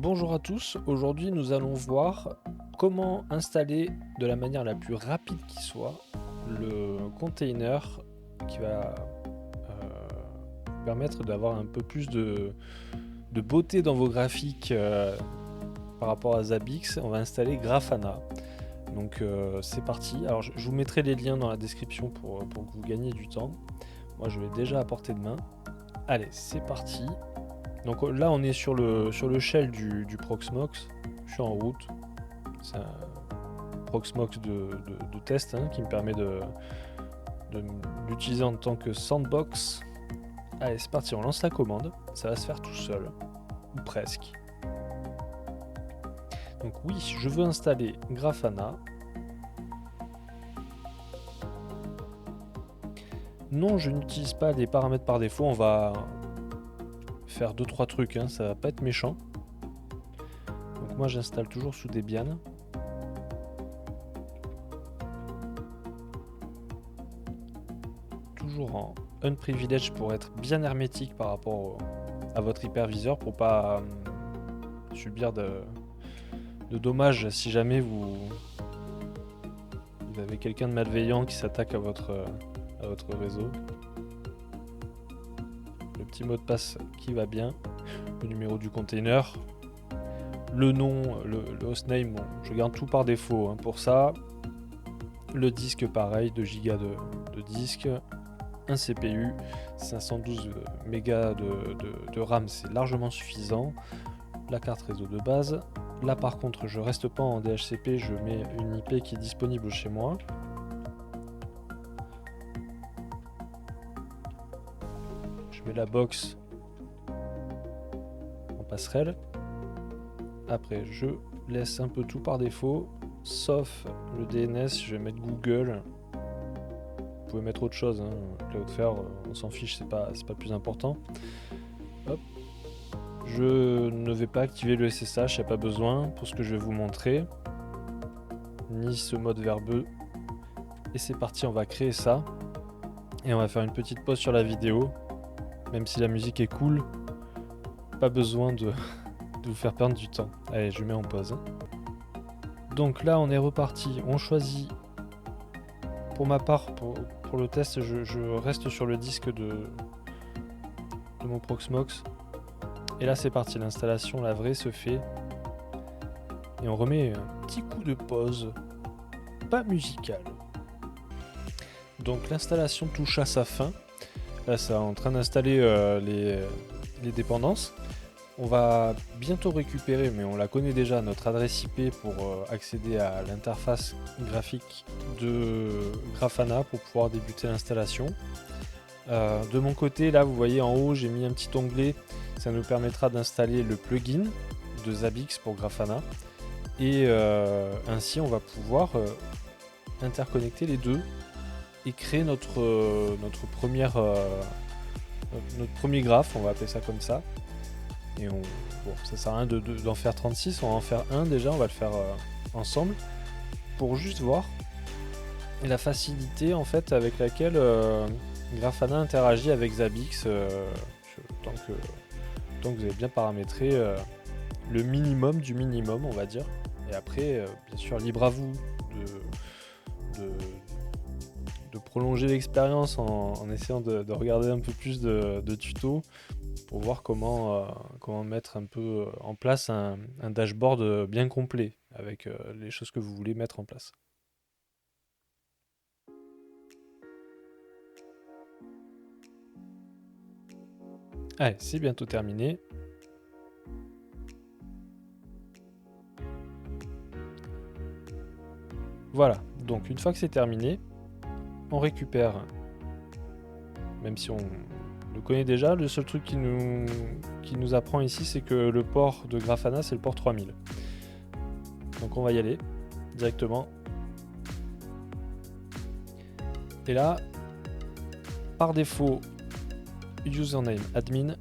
Bonjour à tous, aujourd'hui nous allons voir comment installer de la manière la plus rapide qui soit le container qui va vous permettre d'avoir un peu plus de beauté dans vos graphiques par rapport à Zabbix. On va installer Grafana. Donc c'est parti. Alors je vous mettrai les liens dans la description pour que vous gagniez du temps. Moi je l'ai déjà à portée de main. Allez, c'est parti. Donc là on est sur le shell du Proxmox. Je suis en route. C'est un Proxmox de test qui me permet de l'utiliser en tant que sandbox. Allez, c'est parti, on lance la commande. Ça va se faire tout seul, ou presque. Donc oui, je veux installer Grafana. Non, je n'utilise pas les paramètres par défaut. On va faire 2-3 trucs, ça va pas être méchant. Donc moi j'installe toujours sous Debian. Toujours en unprivileged pour être bien hermétique par rapport à votre hyperviseur, pour pas subir de dommages si jamais vous avez quelqu'un de malveillant qui s'attaque à votre réseau. Le petit mot de passe qui va bien, le numéro du container, le nom, le hostname, bon, je garde tout par défaut pour ça. Le disque pareil, 2 Go de disque, un CPU, 512 mégas de RAM, c'est largement suffisant. La carte réseau de base. Là par contre je reste pas en DHCP, je mets une IP qui est disponible chez moi. Je mets la box en passerelle. Après je laisse un peu tout par défaut, sauf le DNS, je vais mettre Google. Vous pouvez mettre autre chose, Cloudflare, on s'en fiche, c'est pas plus important. Hop. Je ne vais pas activer le SSH, il n'y a pas besoin pour ce que je vais vous montrer, ni ce mode verbeux. Et c'est parti, on va créer ça. Et on va faire une petite pause sur la vidéo. Même si la musique est cool, pas besoin de vous faire perdre du temps. Allez, je mets en pause. Donc là, on est reparti. On choisit. Pour ma part, pour le test, je reste sur le disque de mon Proxmox. Et là, c'est parti. L'installation, la vraie, se fait. Et on remet un petit coup de pause. Pas musical. Donc l'installation touche à sa fin. Là, ça est en train d'installer les dépendances. On va bientôt récupérer, mais on la connaît déjà, notre adresse IP pour accéder à l'interface graphique de Grafana pour pouvoir débuter l'installation. De mon côté, là, vous voyez en haut, j'ai mis un petit onglet. Ça nous permettra d'installer le plugin de Zabbix pour Grafana. Et ainsi, on va pouvoir interconnecter les deux et créer notre premier graphe, on va appeler ça comme ça. Et bon, ça sert à rien d'en faire 36, on va en faire un déjà, on va le faire ensemble pour juste voir la facilité en fait avec laquelle Grafana interagit avec Zabbix tant que vous avez bien paramétré le minimum du minimum, on va dire. Et après, bien sûr, libre à vous de prolonger l'expérience en essayant de regarder un peu plus de tutos pour voir comment mettre un peu en place un dashboard bien complet avec les choses que vous voulez mettre en place. Allez, c'est bientôt terminé. Voilà, donc une fois que c'est terminé, on récupère, même si on le connaît déjà, le seul truc qui nous apprend ici, c'est que le port de Grafana, c'est le port 3000. Donc on va y aller directement. Et là, par défaut, username admin,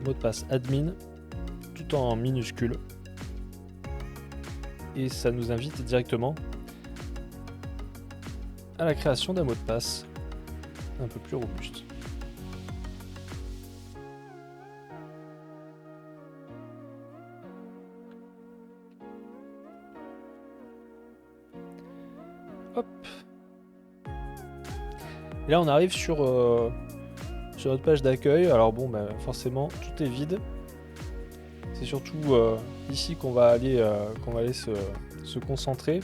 mot de passe admin, tout en minuscule. Et ça nous invite directement à la création d'un mot de passe un peu plus robuste. Hop. Et là on arrive sur notre page d'accueil. Alors bon, bah, forcément tout est vide. C'est surtout ici qu'on va aller se concentrer.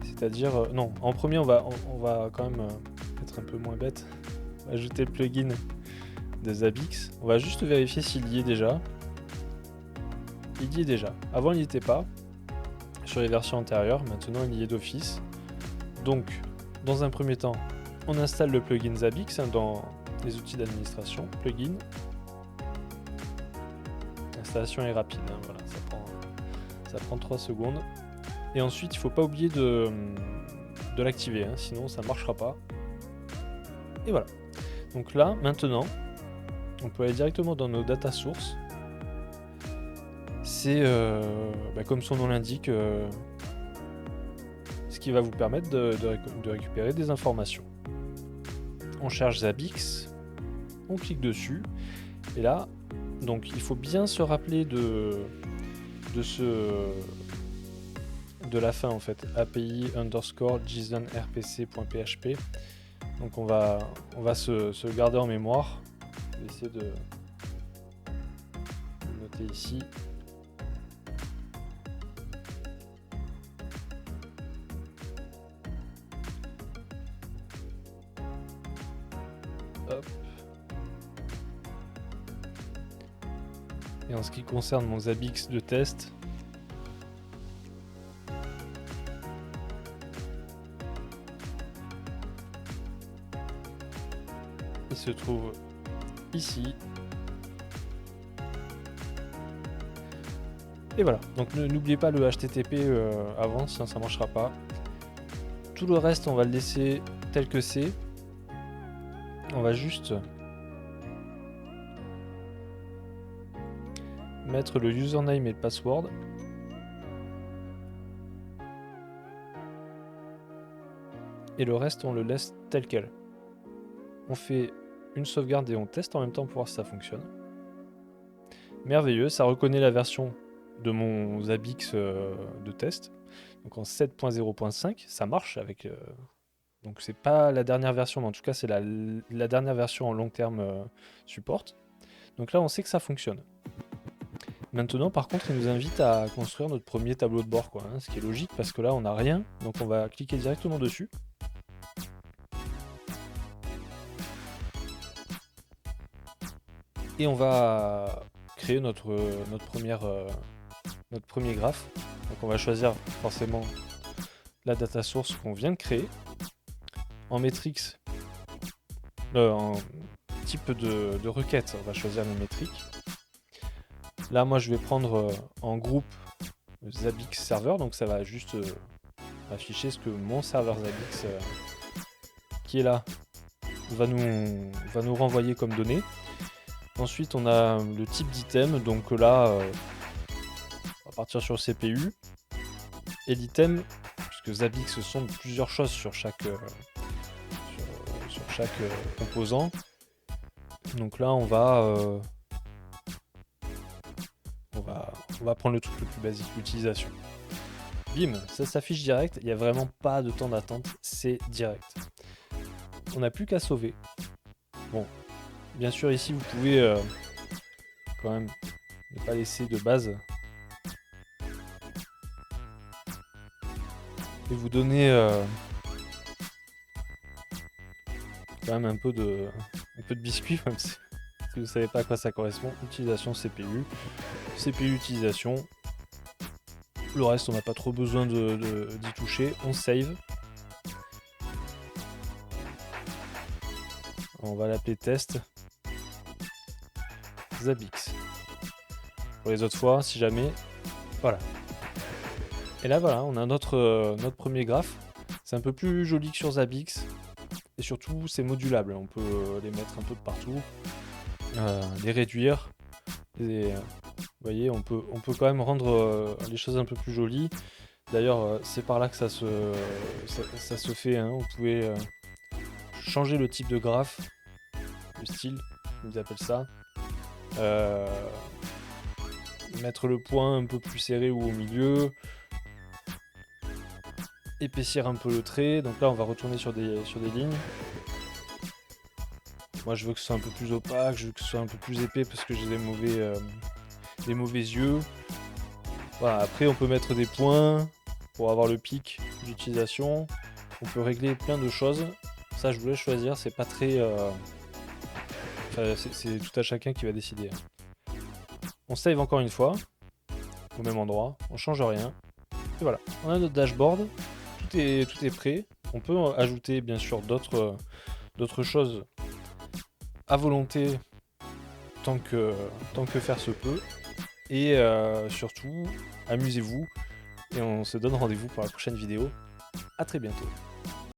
C'est-à-dire, non, en premier on va quand même être un peu moins bête. On va ajouter le plugin de Zabbix. On va juste vérifier s'il y est déjà. Il y est déjà. Avant il n'y était pas sur les versions antérieures. Maintenant il y est d'office. Donc dans un premier temps, on installe le plugin Zabbix dans les outils d'administration. Plugin. L'installation est rapide, hein, voilà, ça prend 3 secondes. Et ensuite, il ne faut pas oublier de l'activer, hein, sinon ça ne marchera pas. Et voilà. Donc là, maintenant, on peut aller directement dans nos data sources. C'est, comme son nom l'indique, ce qui va vous permettre de récupérer des informations. On cherche Zabbix, on clique dessus, et là, donc il faut bien se rappeler de la fin en fait, API_JSON_RPC.php. Donc on va se garder en mémoire. Je vais essayer de noter ici. Hop. Et en ce qui concerne mon Zabbix de test, il se trouve ici. Et voilà, donc n'oubliez pas le HTTP avant, sinon ça ne marchera pas. Tout le reste, on va le laisser tel que c'est. On va juste mettre le username et le password. Et le reste, on le laisse tel quel. On fait une sauvegarde et on teste en même temps pour voir si ça fonctionne. Merveilleux, ça reconnaît la version de mon Zabbix de test. Donc en 7.0.5, ça marche avec... donc c'est pas la dernière version, mais en tout cas c'est la dernière version en long terme support. Donc là on sait que ça fonctionne. Maintenant par contre il nous invite à construire notre premier tableau de bord, quoi, hein, ce qui est logique parce que là on n'a rien, donc on va cliquer directement dessus. Et on va créer notre premier graphe. Donc on va choisir forcément la data source qu'on vient de créer. En métriques, en type de requête, on va choisir les métriques. Là moi je vais prendre en groupe Zabbix serveur, donc ça va juste afficher ce que mon serveur Zabbix qui est là va nous renvoyer comme données. Ensuite on a le type d'item, donc là on va partir sur le CPU. Et l'item, puisque Zabbix sont plusieurs choses sur chaque composant. Donc là on va prendre le truc le plus basique, l'utilisation. Bim, ça s'affiche direct, il n'y a vraiment pas de temps d'attente, c'est direct. On n'a plus qu'à sauver. Bon, bien sûr ici vous pouvez quand même ne pas laisser de base. Et vous donner quand même un peu de biscuit, même si vous ne savez pas à quoi ça correspond. Utilisation CPU, CPU utilisation. Le reste, on n'a pas trop besoin d'y toucher. On save. On va l'appeler test Zabbix. Pour les autres fois, si jamais. Voilà. Et là, voilà, on a notre premier graphe. C'est un peu plus joli que sur Zabbix. Et surtout, c'est modulable. On peut les mettre un peu de partout. Les réduire. Vous voyez, on peut quand même rendre les choses un peu plus jolies. D'ailleurs, c'est par là que ça se fait. Hein. Vous pouvez changer le type de graphe, le style, ils appellent ça. Mettre le point un peu plus serré ou au milieu. épaissir un peu le trait. Donc là, on va retourner sur des lignes. Moi, je veux que ce soit un peu plus opaque, je veux que ce soit un peu plus épais parce que j'ai des mauvais yeux. Voilà, après, on peut mettre des points pour avoir le pic d'utilisation. On peut régler plein de choses. Ça, je vous laisse choisir. C'est pas très... Enfin, c'est tout à chacun qui va décider. On save encore une fois, au même endroit. On change rien. Et voilà, on a notre dashboard. Tout est prêt. On peut ajouter, bien sûr, d'autres choses à volonté tant que faire se peut. Et surtout, amusez-vous. Et on se donne rendez-vous pour la prochaine vidéo. À très bientôt.